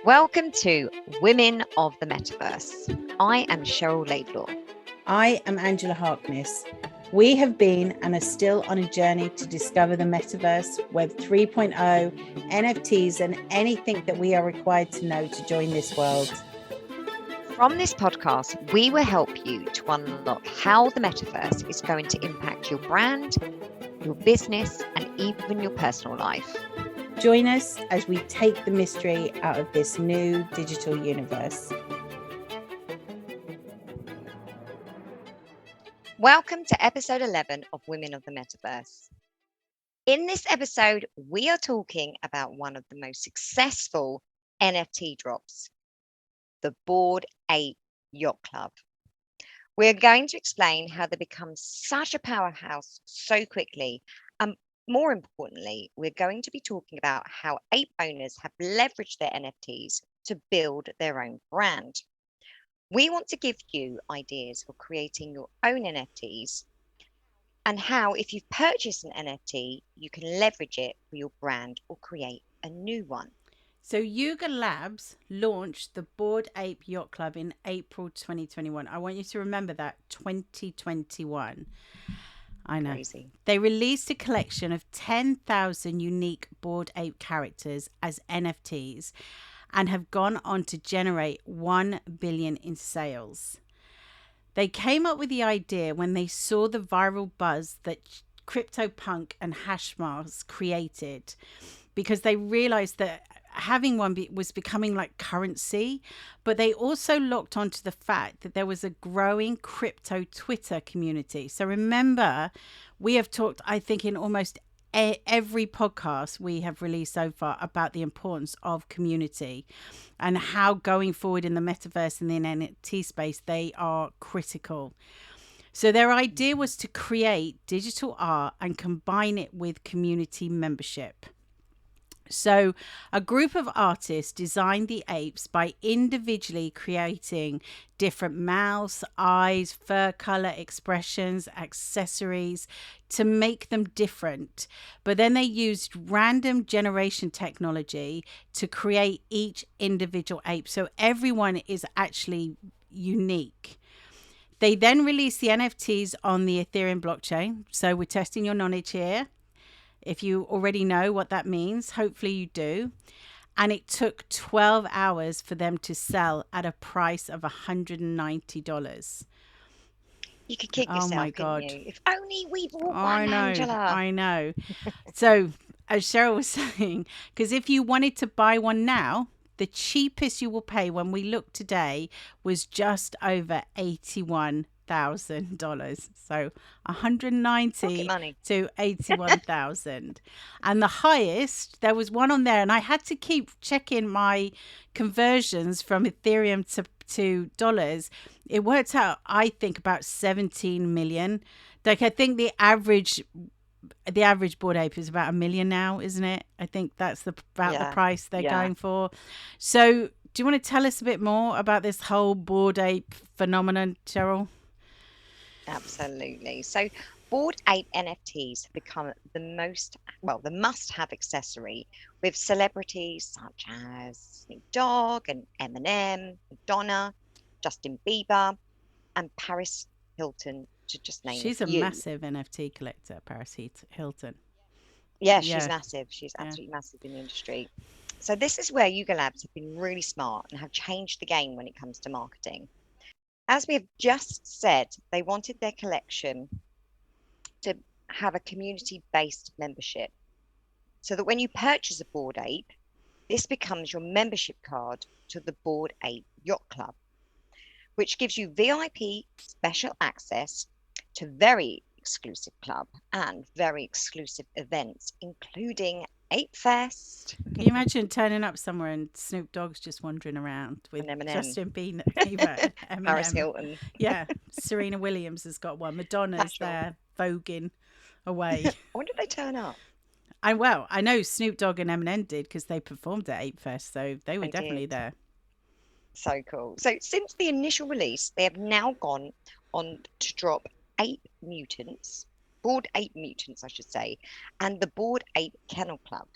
Welcome to Women of the Metaverse. I am Cheryl Laidlaw. I am Angela Harkness. We have been and are still on a journey to discover the Metaverse, Web 3.0, NFTs, and anything that we are required to know to join this world. From this podcast, we will help you to unlock how the Metaverse is going to impact your brand, your business, and even your personal life. Join us as we take the mystery out of this new digital universe. Welcome to episode 11 of Women of the Metaverse. In this episode, we are talking about one of the most successful NFT drops, the Bored Ape Yacht Club. We're going to explain how they become such a powerhouse so quickly, and more importantly, we're going to be talking about how ape owners have leveraged their NFTs to build their own brand. We want to give you ideas for creating your own NFTs and how, if you've purchased an NFT, you can leverage it for your brand or create a new one. So Yaga Labs launched the Bored Ape Yacht Club in April 2021. I want you to remember that, 2021. I know. Crazy. They released a collection of 10,000 unique Bored Ape characters as NFTs and have gone on to generate 1 billion in sales. They came up with the idea when they saw the viral buzz that CryptoPunk and Hashmas created, because they realized that having one was becoming like currency, but they also locked onto the fact that there was a growing crypto Twitter community. So remember, we have talked, I think, in almost every podcast we have released so far about the importance of community and how going forward in the metaverse and the NFT space, they are critical. So their idea was to create digital art and combine it with community membership. So a group of artists designed the apes by individually creating different mouths, eyes, fur color, expressions, accessories to make them different. But then they used random generation technology to create each individual ape. So everyone is actually unique. They then released the NFTs on the Ethereum blockchain. So we're testing your knowledge here. If you already know what that means, hopefully you do. And it took 12 hours for them to sell at a price of $190. You could kick yourself, my couldn't God. you? If only we bought one, Angela. I know. So, as Cheryl was saying, because if you wanted to buy one now, the cheapest you will pay when we looked today was just over $81,000. So 190 to 81,000. And the highest, there was one on there, and I had to keep checking my conversions from Ethereum to dollars. It worked out, I think, about 17 million. Like, I think the average Bored Ape is about $1 million now, isn't it? I think that's the price they're going for. So do you want to tell us a bit more about this whole Bored Ape phenomenon, Cheryl? Absolutely. So Bored Ape NFTs have become the must-have accessory with celebrities such as Snoop Dogg and Eminem, Madonna, Justin Bieber, and Paris Hilton, to just name a few. She's a massive NFT collector, Paris Hilton. Yeah, she's massive. She's absolutely massive in the industry. So this is where Yaga Labs have been really smart and have changed the game when it comes to marketing. As we have just said, they wanted their collection to have a community-based membership so that when you purchase a Bored Ape, this becomes your membership card to the Bored Ape Yacht Club, which gives you VIP special access to very exclusive club and very exclusive events, including Ape Fest. Can you imagine turning up somewhere and Snoop Dogg's just wandering around with Justin Bieber, Eminem, Paris Hilton. Yeah, Serena Williams has got one. Madonna's there voguing away. I wonder if they turn up. I know Snoop Dogg and Eminem did, because they performed at Ape Fest, so they were definitely there. So cool. So since the initial release, they have now gone on to drop Bored Ape Mutants, I should say, and the Bored Ape Kennel Club.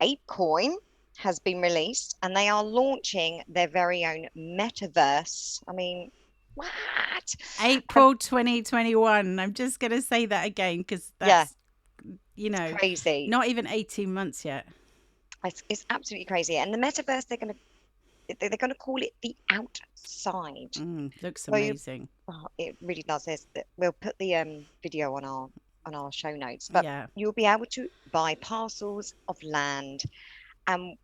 Ape Coin, has been released, and they are launching their very own metaverse. I mean, what? Um, April 2021. I'm just going to say that again because yeah, that's, you know, crazy. not even 18 months yet. It's absolutely crazy. And the metaverse, they're gonna call it the outside. Looks So amazing. oh, it really does. We'll put the video on our show notes, but Yeah. you'll be able to buy parcels of land. And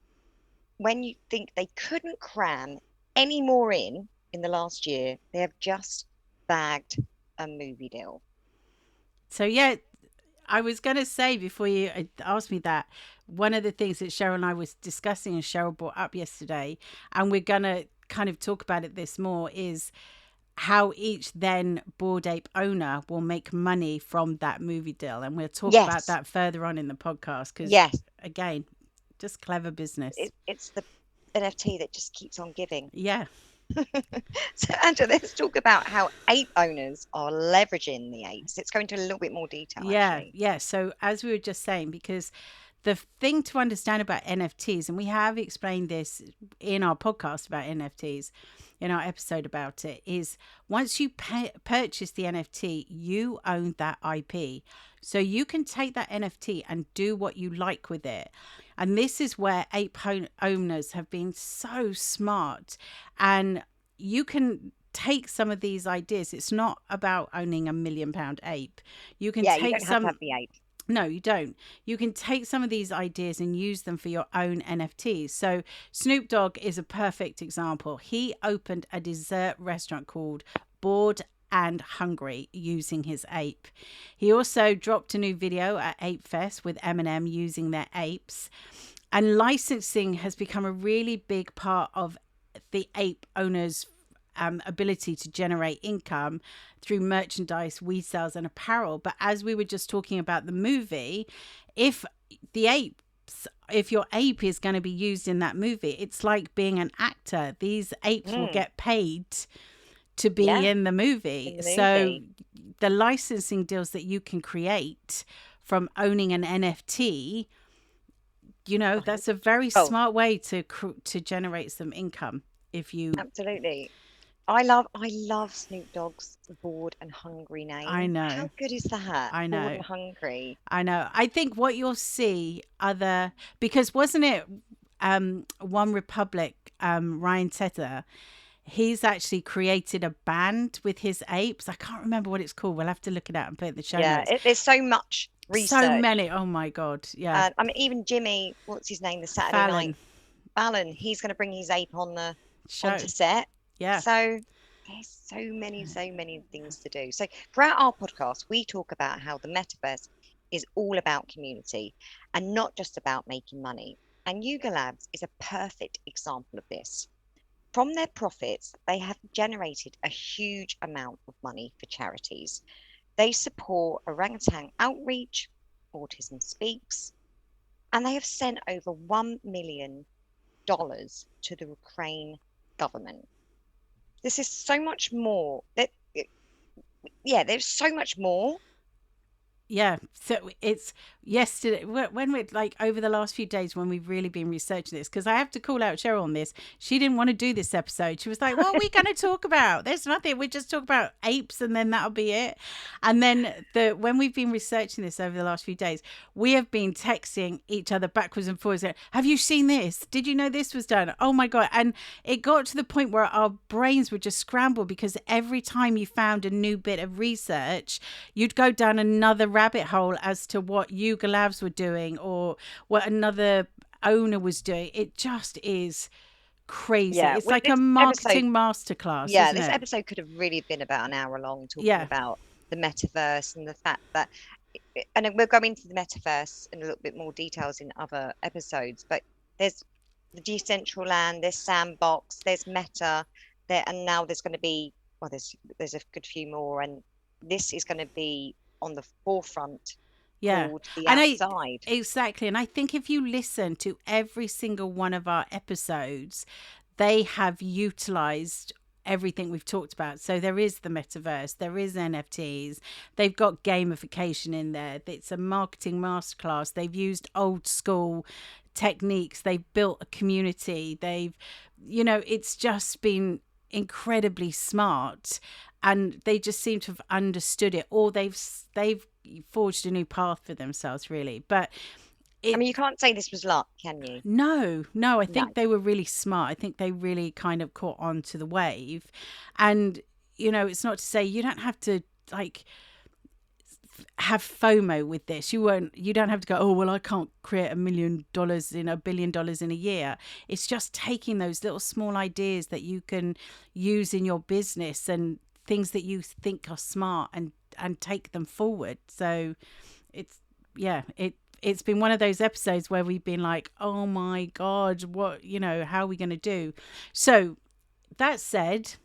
when you think they couldn't cram any more in the last year, they have just bagged a movie deal. So, yeah, I was going to say before you asked me that, one of the things that Cheryl and I was discussing and Cheryl brought up yesterday, and we're going to kind of talk about it this more, is how each then Bored Ape owner will make money from that movie deal. And we'll talk about Yes, that further on in the podcast because, yes, again, just clever business. it's the NFT that just keeps on giving. Yeah. So, Andrew, let's talk about how ape owners are leveraging the apes. Let's go into a little bit more detail, Yeah. actually. Yeah. So, as we were just saying, because the thing to understand about NFTs, and we have explained this in our podcast about NFTs, in our episode about it, is once you purchase the NFT, you own that IP. So you can take that NFT and do what you like with it. And this is where owners have been so smart. And you can take some of these ideas. It's not about owning £1 million ape. You can Yeah, you take don't have to some. have the ape. No, you don't. You can take some of these ideas and use them for your own NFTs. So, Snoop Dogg is a perfect example. He opened a dessert restaurant called Bored and Hungry using his ape. He also dropped a new video at Ape Fest with Eminem using their apes. And licensing has become a really big part of the ape owners' ability to generate income through merchandise, sales, and apparel. But as we were just talking about the movie, if the if your ape is going to be used in that movie, it's like being an actor. These apes will Mm, get paid to be yeah, in the movie. in the So movie. the licensing deals that you can create from owning an NFT, that's a very Oh, smart way to generate some income if you. absolutely. I love Snoop Dogg's Bored and Hungry I name. know. How good is that? I Bored know. and Hungry. I know. I think what you'll see because wasn't it One Republic, Ryan Tedder, he's actually created a band with his apes. I can't remember what it's called. We'll have to look it out and put it in the show Yeah, notes. there's so much So research. many. Oh my God. Yeah. And I mean, even Jimmy, what's his name, the Saturday night Fallon Fallon, he's going to bring his ape onto show. set. Yeah. So there's so many things to do. So throughout our podcast, we talk about how the metaverse is all about community and not just about making money. And Yuga Labs is a perfect example of this. From their profits, they have generated a huge amount of money for charities. They support orangutan outreach, Autism Speaks, and they have sent over $1 million to the Ukraine government. This is so much more. Yeah, there's so much more. Yeah. So it's yesterday when we're like over the last few days when we've really been researching this, because I have to call out Cheryl on this. She didn't want to do this episode. She was like, what are we going to talk about? There's nothing. We just talk about apes and then that'll be it. And then when we've been researching this over the last few days, we have been texting each other backwards and forwards. Have you seen this? Did you know this was done? Oh my God. And it got to the point where our brains would just scramble because every time you found a new bit of research, you'd go down another rabbit hole as to what Yuga Labs were doing or what another owner was doing. It just is crazy. Yeah, It's with like a this episode, marketing masterclass, yeah, isn't this it? episode could have really been about an hour long talking Yeah. about the metaverse and the fact that, and we'll go into the metaverse in a little bit more details in other episodes, but there's the Decentraland, there's Sandbox, there's Meta, there, and now there's going to be, well, there's a good few more, and this is going to be on the forefront Yeah. called the And I outside. exactly. And I think if you listen to every single one of our episodes, they have utilized everything we've talked about. So there is the metaverse, there is NFTs, they've got gamification in there. It's a marketing masterclass. They've used old school techniques. They've built a community. It's just been incredibly smart, and they just seem to have understood it, or they've forged a new path for themselves, really. But I mean, you can't say this was luck, can you? No, I think they were really smart. I think they really kind of caught on to the wave. And, it's not to say you don't have to have FOMO with this. You don't have to go, oh, well, I can't create $1 million in $1 billion in a year. It's just taking those little small ideas that you can use in your business and things that you think are smart and take them forward. So it's been one of those episodes where we've been like, oh my God, what, how are we going to do? So that said,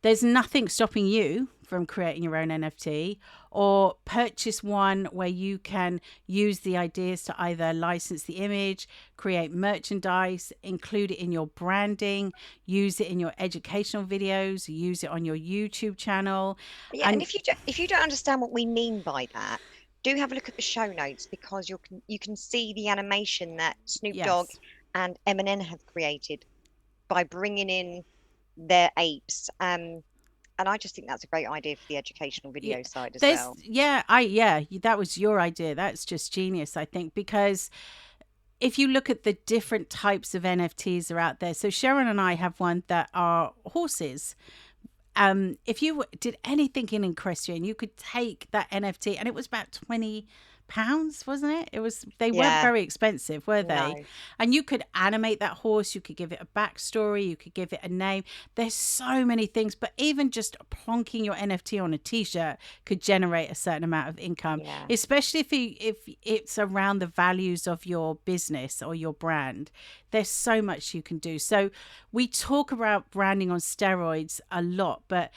there's nothing stopping you from creating your own NFT or purchase one where you can use the ideas to either license the image, create merchandise, include it in your branding, use it in your educational videos, use it on your YouTube channel. Yeah, and if you don't understand what we mean by that, do have a look at the show notes, because you can see the animation that Snoop Dogg and Eminem have created by bringing in their apes. And I just think that's a great idea for the educational video side as well. That was your idea. That's just genius, I think, because if you look at the different types of NFTs that are out there, so Sharon and I have one that are horses. If you did anything in equestrian, you could take that NFT, and it was about £20, wasn't it? They weren't very expensive, were they? No. And you could animate that horse, you could give it a backstory, you could give it a name. There's so many things, but even just plonking your NFT on a t-shirt could generate a certain amount of income, especially if it's around the values of your business or your brand. There's so much you can do. So we talk about branding on steroids a lot, but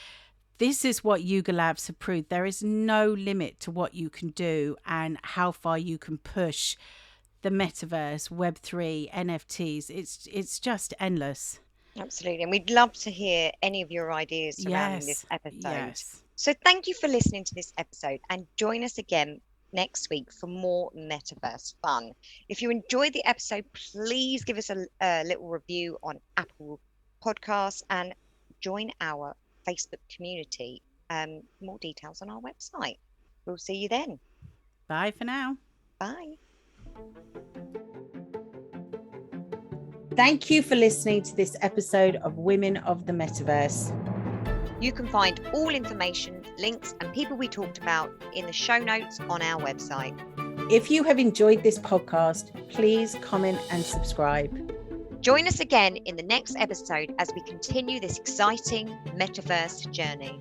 this is what Yuga Labs have proved. There is no limit to what you can do and how far you can push the metaverse, Web3, NFTs. It's just endless. Absolutely. And we'd love to hear any of your ideas surrounding this episode. Yes. So thank you for listening to this episode, and join us again next week for more metaverse fun. If you enjoyed the episode, please give us a little review on Apple Podcasts and join our Facebook community. More details on our website. We'll see you then. Bye for now. Bye. Thank you for listening to this episode of Women of the Metaverse. You can find all information, links, and people we talked about in the show notes on our website. If you have enjoyed this podcast, please comment and subscribe. Join us again in the next episode as we continue this exciting metaverse journey.